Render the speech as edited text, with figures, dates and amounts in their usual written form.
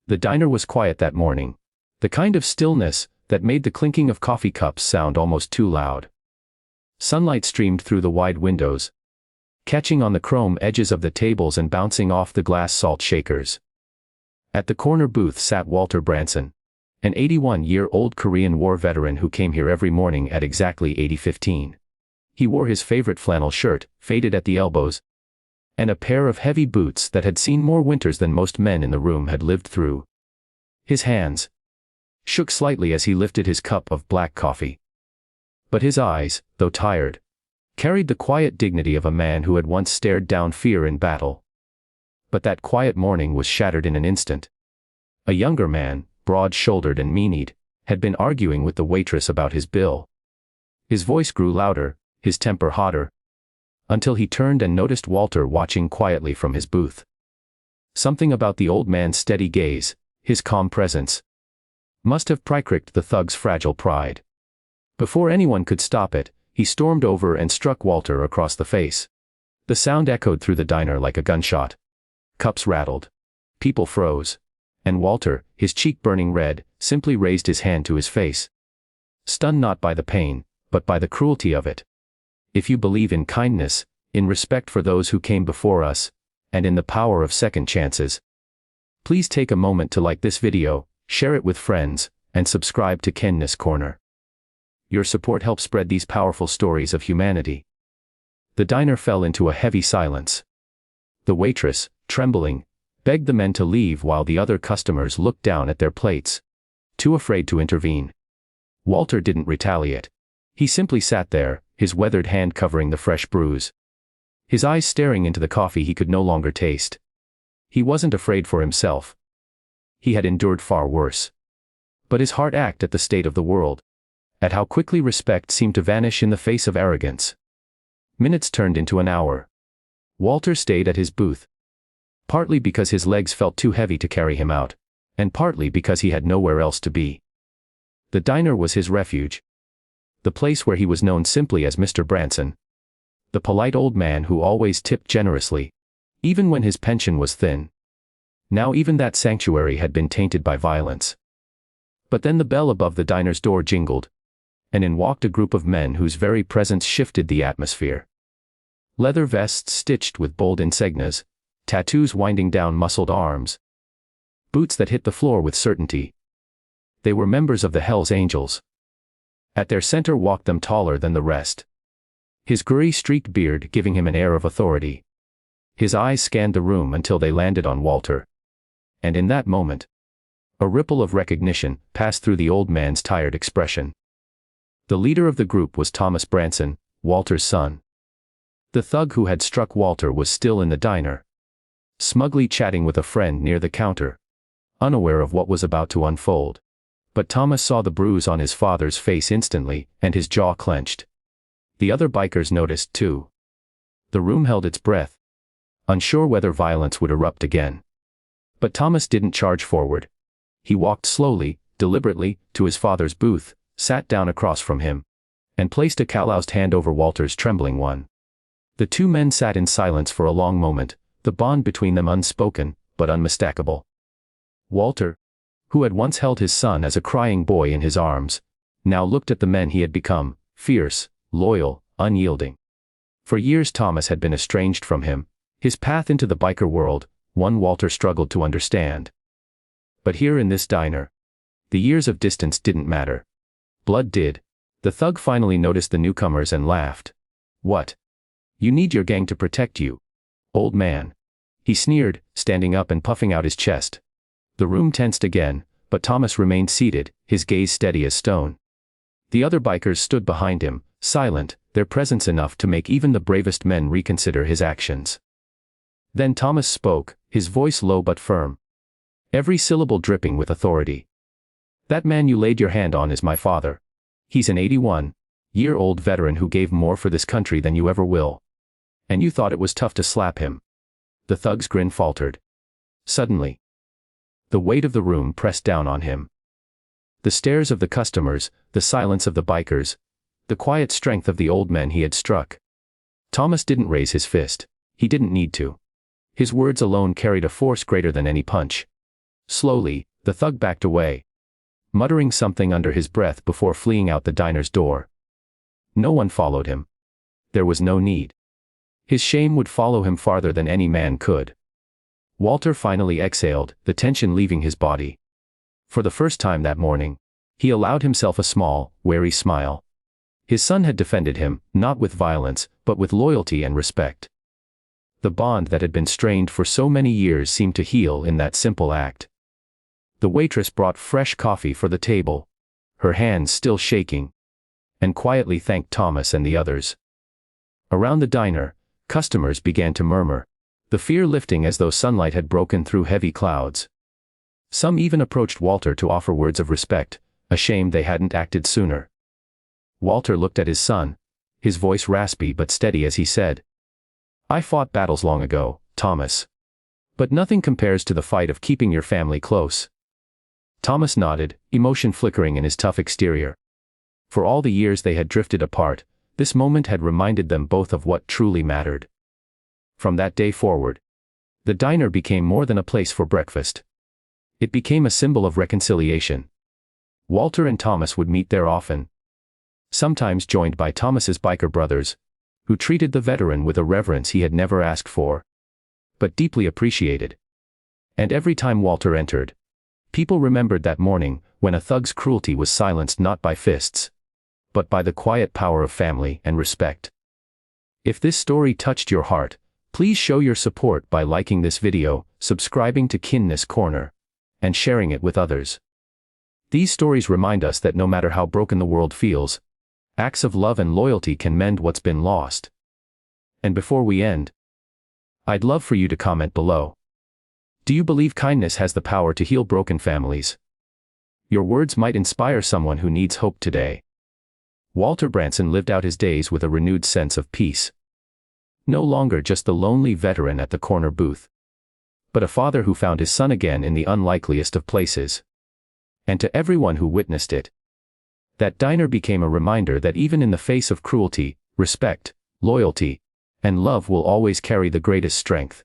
The diner was quiet that morning. The kind of stillness that made the clinking of coffee cups sound almost too loud. Sunlight streamed through the wide windows, catching on the chrome edges of the tables and bouncing off the glass salt shakers. At the corner booth sat Walter Branson, an 81-year-old Korean War veteran who came here every morning at exactly 8:15. He wore his favorite flannel shirt, faded at the elbows, and a pair of heavy boots that had seen more winters than most men in the room had lived through. His hands shook slightly as he lifted his cup of black coffee. But his eyes, though tired, carried the quiet dignity of a man who had once stared down fear in battle. But that quiet morning was shattered in an instant. A younger man, broad-shouldered and mean-eyed, had been arguing with the waitress about his bill. His voice grew louder, his temper hotter, until he turned and noticed Walter watching quietly from his booth. Something about the old man's steady gaze, his calm presence, must have pricked the thug's fragile pride. Before anyone could stop it, he stormed over and struck Walter across the face. The sound echoed through the diner like a gunshot. Cups rattled. People froze. And Walter, his cheek burning red, simply raised his hand to his face. Stunned not by the pain, but by the cruelty of it. If you believe in kindness, in respect for those who came before us, and in the power of second chances, please take a moment to like this video, share it with friends, and subscribe to Kindness Corner. Your support helps spread these powerful stories of humanity. The diner fell into a heavy silence. The waitress, trembling, begged the men to leave while the other customers looked down at their plates, too afraid to intervene. Walter didn't retaliate. He simply sat there, his weathered hand covering the fresh bruise, his eyes staring into the coffee he could no longer taste. He wasn't afraid for himself. He had endured far worse. But his heart ached at the state of the world, at how quickly respect seemed to vanish in the face of arrogance. Minutes turned into an hour. Walter stayed at his booth, partly because his legs felt too heavy to carry him out, and partly because he had nowhere else to be. The diner was his refuge. The place where he was known simply as Mr. Branson. The polite old man who always tipped generously, even when his pension was thin. Now even that sanctuary had been tainted by violence. But then the bell above the diner's door jingled, and in walked a group of men whose very presence shifted the atmosphere. Leather vests stitched with bold insignias, tattoos winding down muscled arms, boots that hit the floor with certainty. They were members of the Hells Angels. At their center walked them taller than the rest, his gray-streaked beard giving him an air of authority. His eyes scanned the room until they landed on Walter. And in that moment, a ripple of recognition passed through the old man's tired expression. The leader of the group was Thomas Branson, Walter's son. The thug who had struck Walter was still in the diner, smugly chatting with a friend near the counter, unaware of what was about to unfold. But Thomas saw the bruise on his father's face instantly, and his jaw clenched. The other bikers noticed too. The room held its breath, unsure whether violence would erupt again. But Thomas didn't charge forward. He walked slowly, deliberately, to his father's booth, sat down across from him, and placed a calloused hand over Walter's trembling one. The two men sat in silence for a long moment, the bond between them unspoken, but unmistakable. Walter, who had once held his son as a crying boy in his arms, now looked at the men he had become, fierce, loyal, unyielding. For years Thomas had been estranged from him, his path into the biker world, one Walter struggled to understand. But here in this diner, the years of distance didn't matter. Blood did. The thug finally noticed the newcomers and laughed. "What? You need your gang to protect you, old man," he sneered, standing up and puffing out his chest. The room tensed again, but Thomas remained seated, his gaze steady as stone. The other bikers stood behind him, silent, their presence enough to make even the bravest men reconsider his actions. Then Thomas spoke, his voice low but firm, every syllable dripping with authority. "That man you laid your hand on is my father. He's an 81-year-old veteran who gave more for this country than you ever will. And you thought it was tough to slap him." The thug's grin faltered. Suddenly, the weight of the room pressed down on him. The stares of the customers, the silence of the bikers, the quiet strength of the old men he had struck. Thomas didn't raise his fist. He didn't need to. His words alone carried a force greater than any punch. Slowly, the thug backed away, muttering something under his breath before fleeing out the diner's door. No one followed him. There was no need. His shame would follow him farther than any man could. Walter finally exhaled, the tension leaving his body. For the first time that morning, he allowed himself a small, wary smile. His son had defended him, not with violence, but with loyalty and respect. The bond that had been strained for so many years seemed to heal in that simple act. The waitress brought fresh coffee for the table, her hands still shaking, and quietly thanked Thomas and the others. Around the diner, customers began to murmur, the fear lifting as though sunlight had broken through heavy clouds. Some even approached Walter to offer words of respect, a shame they hadn't acted sooner. Walter looked at his son, his voice raspy but steady as he said, "I fought battles long ago, Thomas. But nothing compares to the fight of keeping your family close." Thomas nodded, emotion flickering in his tough exterior. For all the years they had drifted apart, this moment had reminded them both of what truly mattered. From that day forward, the diner became more than a place for breakfast. It became a symbol of reconciliation. Walter and Thomas would meet there often, sometimes joined by Thomas's biker brothers, who treated the veteran with a reverence he had never asked for, but deeply appreciated. And every time Walter entered, people remembered that morning when a thug's cruelty was silenced not by fists, but by the quiet power of family and respect. If this story touched your heart, please show your support by liking this video, subscribing to Kindness Corner, and sharing it with others. These stories remind us that no matter how broken the world feels, acts of love and loyalty can mend what's been lost. And before we end, I'd love for you to comment below. Do you believe kindness has the power to heal broken families? Your words might inspire someone who needs hope today. Walter Branson lived out his days with a renewed sense of peace. No longer just the lonely veteran at the corner booth, but a father who found his son again in the unlikeliest of places. And to everyone who witnessed it, that diner became a reminder that even in the face of cruelty, respect, loyalty, and love will always carry the greatest strength.